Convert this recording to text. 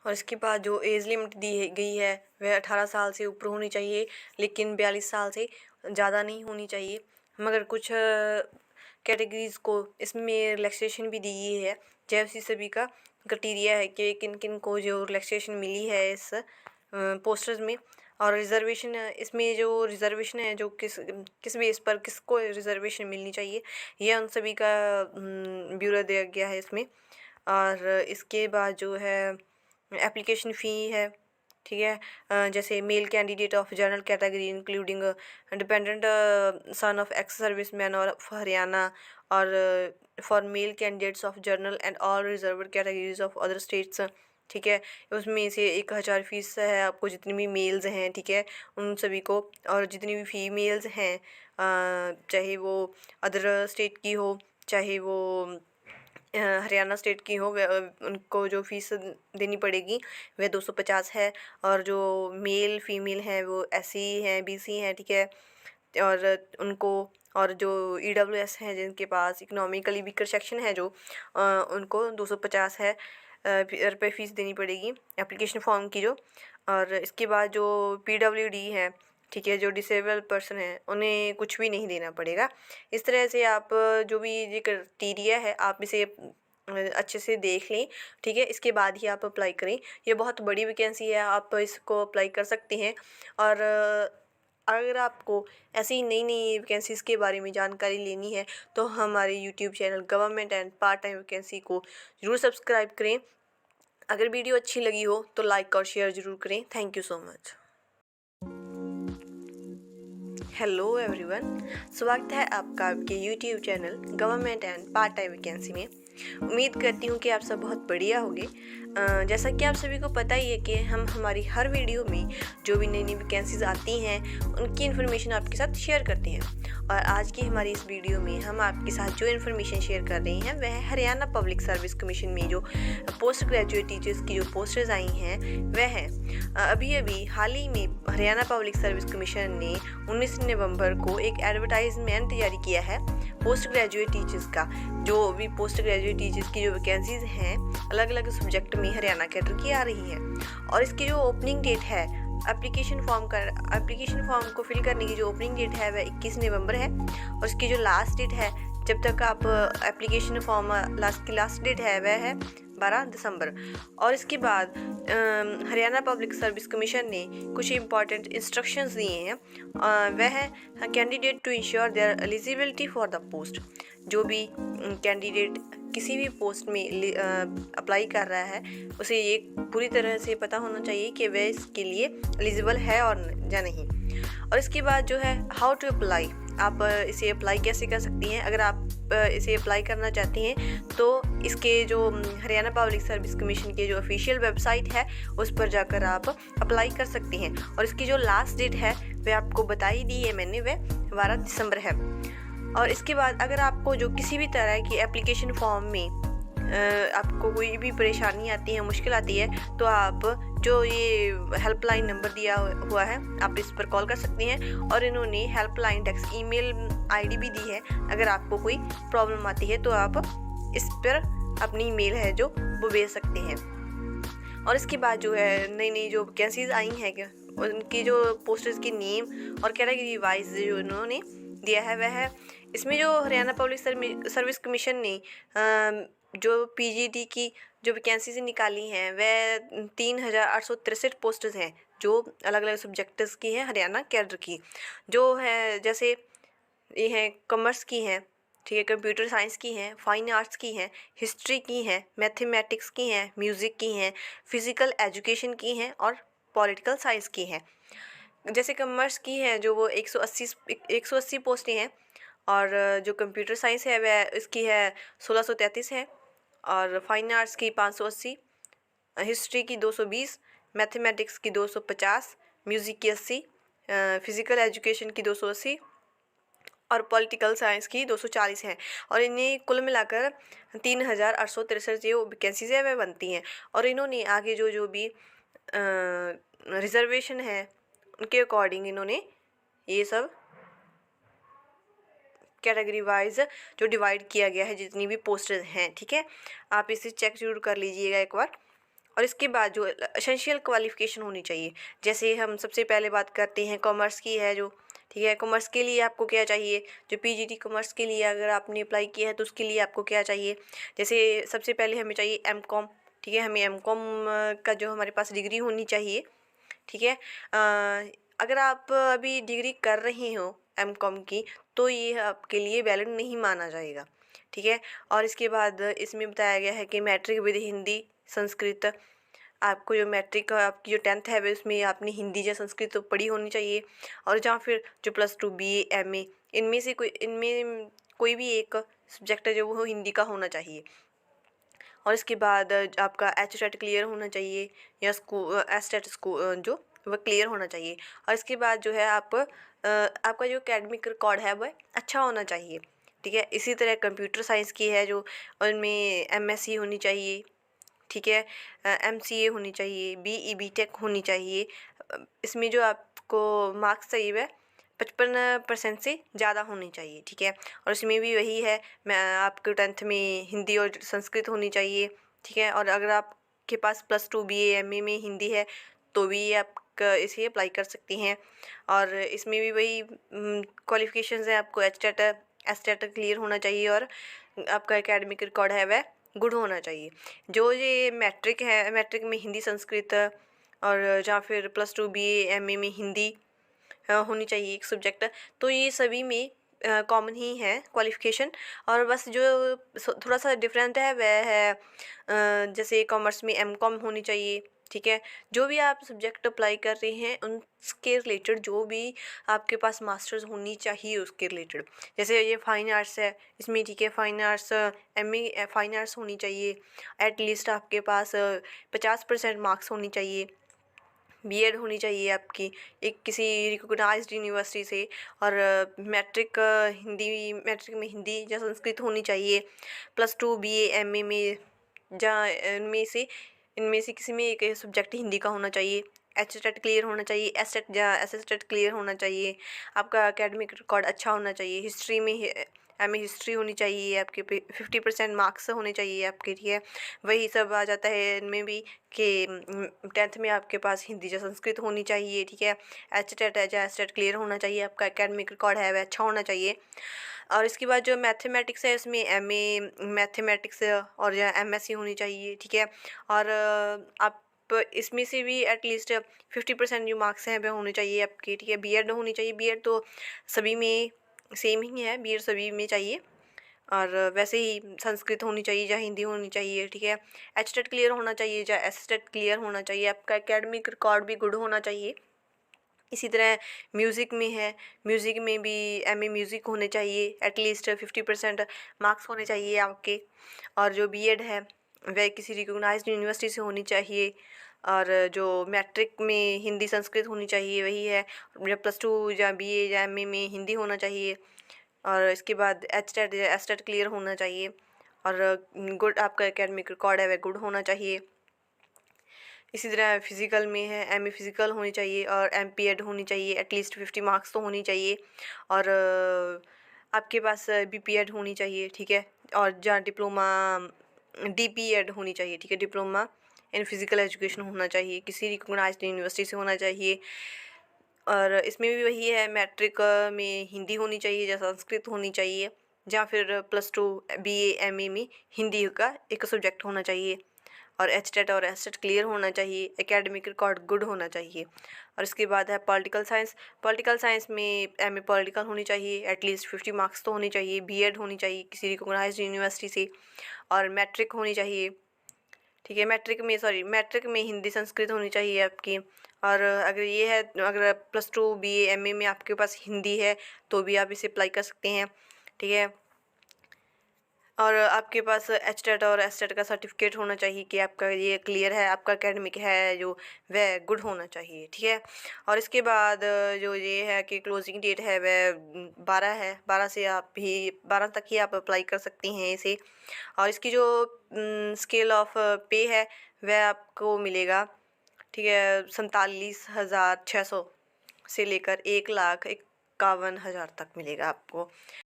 और इसके बाद जो एज लिमिट दी गई है वह 18 साल से ऊपर होनी चाहिए, लेकिन 42 साल से ज़्यादा नहीं होनी चाहिए। मगर कुछ कैटेगरीज़ को इसमें रिलैक्सेशन भी दी गई है। जैसे सभी का क्राइटेरिया है कि किन किन को जो रिलैक्सेशन मिली है इस पोस्टर्स में। और रिजर्वेशन, इसमें जो रिजर्वेशन है जो किस बेस पर किसको रिजर्वेशन मिलनी चाहिए, यह उन सभी का ब्यौरा दिया गया है इसमें। और इसके बाद जो है एप्लीकेशन फ़ी है, ठीक है। जैसे male candidate of general category including dependent son of ex service man of Haryana, और for male candidates of general and all reserved categories of other states, ठीक है। उसमें से 1000 फीस है आपको जितनी भी मेल्स हैं, ठीक है, उन सभी को। और जितनी भी फीमेल्स हैं, चाहे वो अदर स्टेट की हो, चाहे वो हरियाणा स्टेट की हो, उनको जो फ़ीस देनी पड़ेगी वह 250 है। और जो मेल फीमेल हैं वो SC हैं, BC हैं, ठीक है। और उनको, और जो EWS हैं जिनके पास इकोनॉमिकली वीकर सेक्शन है जो, उनको 250 है रुपये फ़ीस देनी पड़ेगी एप्लीकेशन फ़ॉर्म की जो। और इसके बाद जो PWD है, ठीक है, जो डिसेबल पर्सन है उन्हें कुछ भी नहीं देना पड़ेगा। इस तरह से आप जो भी ये क्राइटेरिया है आप इसे अच्छे से देख लें, ठीक है। इसके बाद ही आप अप्लाई करें। ये बहुत बड़ी वैकेंसी है, आप इसको अप्लाई कर सकते हैं। और अगर आपको ऐसी नई नई वैकेंसीज़ के बारे में जानकारी लेनी है तो हमारे YouTube channel government and part time vacancy को ज़रूर सब्सक्राइब करें। अगर वीडियो अच्छी लगी हो तो लाइक और शेयर ज़रूर करें। Thank you so much. Hello everyone, स्वागत है आपका आपके YouTube channel government and part time vacancy में। उम्मीद करती हूँ कि आप सब बहुत बढ़िया होंगे। जैसा कि आप सभी को पता ही है कि हम हमारी हर वीडियो में जो भी नई नई वैकेंसीज आती हैं उनकी इन्फॉर्मेशन आपके साथ शेयर करते हैं। और आज की हमारी इस वीडियो में हम आपके साथ जो इन्फॉर्मेशन शेयर कर रहे हैं वह हरियाणा पब्लिक सर्विस कमीशन में जो पोस्ट ग्रेजुएट टीचर्स की जो पोस्टर्स आई हैं वह है। अभी अभी हाल ही में हरियाणा पब्लिक सर्विस कमीशन ने 19 नवंबर को एक एडवर्टाइजमेंट जारी किया है पोस्ट ग्रेजुएट टीचर्स का। जो भी पोस्ट ग्रेजुएट टीचर्स की जो वैकेंसीज हैं अलग अलग सब्जेक्ट में हरियाणा कैडर की आ रही हैं। और इसकी जो ओपनिंग डेट है एप्लीकेशन फॉर्म को फिल करने की जो ओपनिंग डेट है वह 21 नवंबर है। और इसकी जो लास्ट डेट है जब तक आप एप्लीकेशन फॉर्म लास्ट डेट है वह है 12 दिसंबर। और इसके बाद हरियाणा पब्लिक सर्विस कमीशन ने कुछ इंपॉर्टेंट इंस्ट्रक्शंस दिए हैं। वह है candidate to ensure their eligibility for the post. जो भी कैंडिडेट किसी भी पोस्ट में अप्लाई कर रहा है उसे ये पूरी तरह से पता होना चाहिए कि वह इसके लिए एलिजिबल है और या नहीं। और इसके बाद जो है हाउ टू अप्लाई, आप इसे अप्लाई कैसे कर सकती हैं। अगर आप इसे अप्लाई करना चाहती हैं तो इसके जो हरियाणा पब्लिक सर्विस कमीशन के जो ऑफिशियल वेबसाइट है उस पर जाकर आप अप्लाई कर सकती हैं। और इसकी जो लास्ट डेट है वह आपको बता ही दी है मैंने, वह 12 दिसंबर है। और इसके बाद अगर आपको जो किसी भी तरह की एप्लीकेशन फॉर्म में आपको कोई भी परेशानी आती है, मुश्किल आती है, तो आप जो ये हेल्पलाइन नंबर दिया हुआ है आप इस पर कॉल कर सकती हैं। और इन्होंने हेल्पलाइन डेस्क ईमेल ID भी दी है। अगर आपको कोई प्रॉब्लम आती है तो आप इस पर अपनी ईमेल है जो वो भेज सकते हैं। और इसके बाद जो है नई नई जो वैकेंसीज आई हैं उनकी जो पोस्टर्स की नेम और कैटेगरी वाइज जो इन्होंने दिया है वह है। इसमें जो हरियाणा पब्लिक सर्विस कमीशन ने जो PGT की जो वैकेंसीज निकाली हैं वह 3863 पोस्टर्स हैं जो अलग अलग सब्जेक्ट्स की हैं हरियाणा कैडर की। जो है जैसे ये हैं कॉमर्स की हैं, ठीक है, कंप्यूटर साइंस की हैं, फाइन आर्ट्स की हैं, हिस्ट्री की हैं, मैथमेटिक्स की हैं, म्यूज़िक की हैं, फिज़िकल एजुकेशन की हैं और पॉलिटिकल साइंस की हैं। जैसे कॉमर्स की है जो वो 180 पोस्टें हैं। और जो कंप्यूटर साइंस है वह इसकी है 1633 है। और फाइन आर्ट्स की 580, हिस्ट्री की 220, मैथमेटिक्स की 250, म्यूज़िक की 80, फिज़िकल एजुकेशन की 280 और पॉलिटिकल साइंस की 240 हैं। और इन्हें कुल मिलाकर 3863 जो वैकेंसीज है वह बनती हैं। और इन्होंने आगे जो जो भी रिजर्वेशन है उनके अकॉर्डिंग इन्होंने ये सब कैटेगरी वाइज जो डिवाइड किया गया है जितनी भी पोस्टर्स हैं, ठीक है। आप इसे चेक जरूर कर लीजिएगा एक बार। और इसके बाद जो एसेंशियल क्वालिफ़िकेशन होनी चाहिए, जैसे हम सबसे पहले बात करते हैं कॉमर्स की है जो, ठीक है। कॉमर्स के लिए आपको क्या चाहिए, जो पीजीटी कॉमर्स के लिए अगर आपने अप्लाई किया है तो उसके लिए आपको क्या चाहिए, जैसे सबसे पहले हमें चाहिए एमकॉम, ठीक है। हमें एमकॉम का जो हमारे पास डिग्री होनी चाहिए, ठीक है। अगर आप अभी डिग्री कर रहे हो एमकॉम की तो ये आपके लिए वैलिड नहीं माना जाएगा, ठीक है। और इसके बाद इसमें बताया गया है कि मैट्रिक विद हिंदी संस्कृत, आपको जो मैट्रिक आपकी जो 10th है वे उसमें आपने हिंदी या संस्कृत तो पढ़ी होनी चाहिए, और जहाँ फिर जो +2 बीए एमए इनमें कोई भी एक सब्जेक्ट है जो वो हिंदी का होना चाहिए। और इसके बाद आपका एचटेट क्लियर होना चाहिए या एचटेट जो वह क्लियर होना चाहिए। और इसके बाद जो है आपका जो एकेडमिक रिकॉर्ड है वह अच्छा होना चाहिए, ठीक है। इसी तरह कंप्यूटर साइंस की है जो, उनमें एमएससी होनी चाहिए, ठीक है। एमसीए होनी चाहिए, बीई बीटेक होनी चाहिए। इसमें जो आपको मार्क्स चाहिए वह 55% से ज़्यादा होनी चाहिए, ठीक है। और इसमें भी वही है, मैं आपको 10th में हिंदी और संस्कृत होनी चाहिए, ठीक है। और अगर आपके पास +2 बीए एमए में हिंदी है तो भी आप इसे अप्लाई कर सकती हैं। और इसमें भी वही क्वालिफ़िकेशंस हैं, आपको एचटेट क्लियर होना चाहिए और आपका एकेडमिक रिकॉर्ड है वह गुड होना चाहिए। जो ये मैट्रिक है, मैट्रिक में हिंदी संस्कृत और या फिर +2 बीए एमए में हिंदी होनी चाहिए एक सब्जेक्ट, तो ये सभी में कॉमन ही है क्वालिफ़िकेशन। और बस जो थोड़ा सा डिफरेंट है वह है जैसे कॉमर्स में एमकॉम होनी चाहिए, ठीक है। जो भी आप सब्जेक्ट अप्लाई कर रहे हैं उनके रिलेटेड जो भी आपके पास मास्टर्स होनी चाहिए उसके रिलेटेड, जैसे ये फाइन आर्ट्स है इसमें, ठीक है। Fine arts MA fine arts होनी चाहिए, एटलीस्ट आपके पास 50% मार्क्स होनी चाहिए। बीएड होनी चाहिए आपकी एक किसी रिकॉग्नाइज्ड यूनिवर्सिटी से, और मैट्रिक में हिंदी या संस्कृत होनी चाहिए। +2 बीए एमए में जहाँ इनमें से किसी में एक सब्जेक्ट हिंदी का होना चाहिए। एचटेट क्लियर होना चाहिए, एसटेट या एसएसटेट क्लियर होना चाहिए। आपका एकेडमिक रिकॉर्ड अच्छा होना चाहिए। हिस्ट्री में एमए हिस्ट्री होनी चाहिए, आपके 50% मार्क्स होने चाहिए आपके, ठीक है। वही सब आ जाता है इनमें भी कि 10th में आपके पास हिंदी या संस्कृत होनी चाहिए, ठीक है। एचटेट या एसटेट क्लियर होना चाहिए, आपका एकेडमिक रिकॉर्ड है वह अच्छा होना चाहिए। और इसके बाद जो मैथमेटिक्स है उसमें एमए मैथमेटिक्स और या एमएससी होनी चाहिए, ठीक है। और आप इसमें से भी एटलीस्ट 50% जो मार्क्स हैं वह होने चाहिए आपके, ठीक है। बीएड होनी चाहिए, बीएड तो सभी में सेम ही है, बीएड सभी में चाहिए। और वैसे ही संस्कृत होनी चाहिए या हिंदी होनी चाहिए, ठीक है। एचटेट क्लियर होना चाहिए या एसटेट क्लियर होना चाहिए, आपका एकेडमिक रिकॉर्ड भी गुड होना चाहिए। इसी तरह म्यूज़िक में है, म्यूज़िक में भी एमए म्यूज़िक होने चाहिए, एटलीस्ट 50% मार्क्स होने चाहिए आपके। और जो बीएड है वह किसी रिकॉग्नाइज्ड यूनिवर्सिटी से होनी चाहिए। और जो मैट्रिक में हिंदी संस्कृत होनी चाहिए वही है, या +2 या बीए या एमए में हिंदी होना चाहिए। और इसके बाद एचटेट या एसटेट क्लियर होना चाहिए। और गुड आपका एकेडमिक रिकॉर्ड है वह गुड होना चाहिए। इसी तरह फिज़िकल में है, एमए फिज़िकल होनी चाहिए और एमपीएड होनी चाहिए, एटलीस्ट 50 मार्क्स तो होनी चाहिए। और आपके पास बीपीएड होनी चाहिए, ठीक है। और जहाँ डिप्लोमा डीपीएड होनी चाहिए, ठीक है। डिप्लोमा इन फिज़िकल एजुकेशन होना चाहिए, किसी रिकॉग्नाइज्ड यूनिवर्सिटी से होना चाहिए। और इसमें भी वही है, मैट्रिक में हिंदी होनी चाहिए या संस्कृत होनी चाहिए, या फिर +2 बीए एमए में हिंदी का एक सब्जेक्ट होना चाहिए। और एचटेट और एसटेट क्लियर होना चाहिए, एकेडमिक रिकॉर्ड गुड होना चाहिए। और इसके बाद है पॉलिटिकल साइंस, पॉलिटिकल साइंस में एमए पॉलिटिकल होनी चाहिए, एटलीस्ट 50 मार्क्स तो होनी चाहिए। बीएड होनी चाहिए किसी रिकॉग्नाइज्ड यूनिवर्सिटी से, और मैट्रिक होनी चाहिए, ठीक है। मैट्रिक में हिंदी संस्कृत होनी चाहिए आपकी। और अगर ये है, अगर +2 बीए एमए में आपके पास हिंदी है तो भी आप इसे अप्लाई कर सकते हैं, ठीक है। और आपके पास एचटेट और एसटेट का सर्टिफिकेट होना चाहिए कि आपका ये क्लियर है, आपका एकेडमिक है जो वह गुड होना चाहिए, ठीक है। और इसके बाद जो ये है कि क्लोजिंग डेट है वह 12 है, 12 तक ही आप अप्लाई कर सकती हैं इसे। और इसकी जो स्केल ऑफ पे है वह आपको मिलेगा, ठीक है, 47,600 से लेकर 1,51,000 तक मिलेगा आपको।